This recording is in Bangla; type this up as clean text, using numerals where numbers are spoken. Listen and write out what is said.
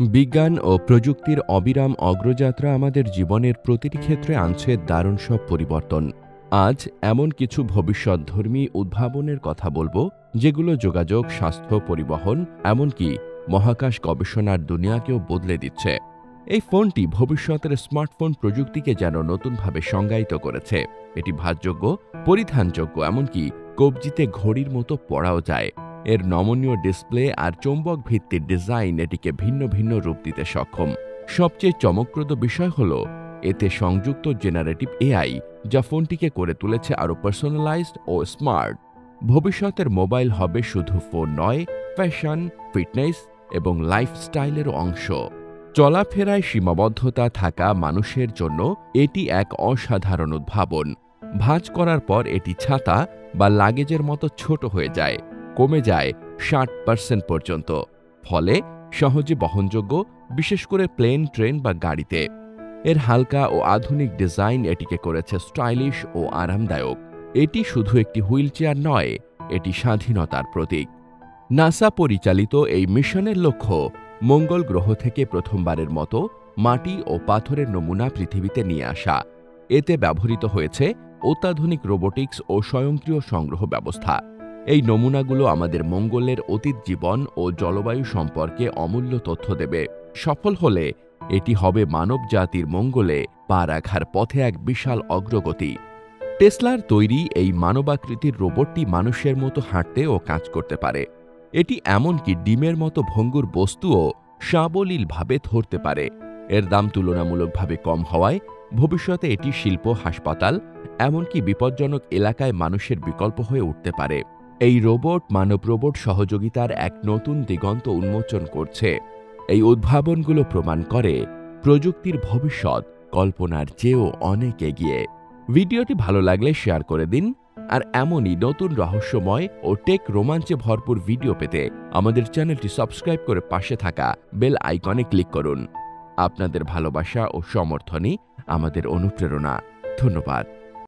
বিজ্ঞান ও প্রযুক্তির অবিরাম অগ্রযাত্রা আমাদের জীবনের প্রতিটি ক্ষেত্রে আনছে দারুণ সব পরিবর্তন। আজ এমন কিছু ভবিষ্যৎধর্মী উদ্ভাবনের কথা বলবো, যেগুলো যোগাযোগ, স্বাস্থ্য, পরিবহন, এমনকি মহাকাশ গবেষণার দুনিয়াকেও বদলে দিচ্ছে। এই ফোনটি ভবিষ্যতের স্মার্টফোন প্রযুক্তিকে যেন নতুনভাবে সংজ্ঞায়িত করেছে। এটি ভাতযোগ্য, পরিধানযোগ্য, এমনকি কবজিতে ঘড়ির মতো পড়াও যায়। এর নমনীয় ডিসপ্লে আর চৌম্বক ভিত্তিক ডিজাইন এটিকে ভিন্ন ভিন্ন রূপ দিতে সক্ষম। সবচেয়ে চমকপ্রদ বিষয় হল এতে সংযুক্ত জেনারেটিভ এআই, যা ফোনটিকে করে তুলেছে আরও পার্সোনালাইজড ও স্মার্ট। ভবিষ্যতের মোবাইল হবে শুধু ফোন নয়, ফ্যাশন, ফিটনেস এবং লাইফস্টাইলেরও অংশ। চলাফেরায় সীমাবদ্ধতা থাকা মানুষের জন্য এটি এক অসাধারণ উদ্ভাবন। ভাঁজ করার পর এটি ছাতা বা লাগেজের মতো ছোট হয়ে যায়, কমে যায় 60% পর্যন্ত। ফলে সহজে বহনযোগ্য, বিশেষ করে প্লেন, ট্রেন বা গাড়িতে। এর হালকা ও আধুনিক ডিজাইন এটিকে করেছে স্টাইলিশ ও আরামদায়ক। এটি শুধু একটি হুইলচেয়ার নয়, এটি স্বাধীনতার প্রতীক। নাসা পরিচালিত এই মিশনের লক্ষ্য মঙ্গল গ্রহ থেকে প্রথমবারের মতো মাটি ও পাথরের নমুনা পৃথিবীতে নিয়ে আসা। এতে ব্যবহৃত হয়েছে অত্যাধুনিক রোবোটিক্স ও স্বয়ংক্রিয় সংগ্রহ ব্যবস্থা। এই নমুনাগুলো আমাদের মঙ্গলের অতীত জীবন ও জলবায়ু সম্পর্কে অমূল্য তথ্য দেবে। সফল হলে এটি হবে মানব জাতির মঙ্গলে পা রাখার পথে এক বিশাল অগ্রগতি। টেসলার তৈরি এই মানবাকৃতির রোবটটি মানুষের মতো হাঁটতে ও কাজ করতে পারে। এটি এমনকি ডিমের মতো ভঙ্গুর বস্তুও সাবলীলভাবে ধরতে পারে। এর দাম তুলনামূলকভাবে কম হওয়ায় ভবিষ্যতে এটি শিল্প, হাসপাতাল, এমনকি বিপজ্জনক এলাকায় মানুষের বিকল্প হয়ে উঠতে পারে। এই রোবট মানব রোবট সহযোগিতার এক নতুন দিগন্ত উন্মোচন করছে। এই উদ্ভাবনগুলো প্রমাণ করে প্রযুক্তির ভবিষ্যৎ কল্পনার চেয়েও অনেক এগিয়ে। ভিডিওটি ভালো লাগলে শেয়ার করে দিন। আর এমনই নতুন রহস্যময় ও টেক রোমাঞ্চে ভরপুর ভিডিও পেতে আমাদের চ্যানেলটি সাবস্ক্রাইব করে পাশে থাকা বেল আইকনে ক্লিক করুন। আপনাদের ভালোবাসা ও সমর্থনই আমাদের অনুপ্রেরণা। ধন্যবাদ।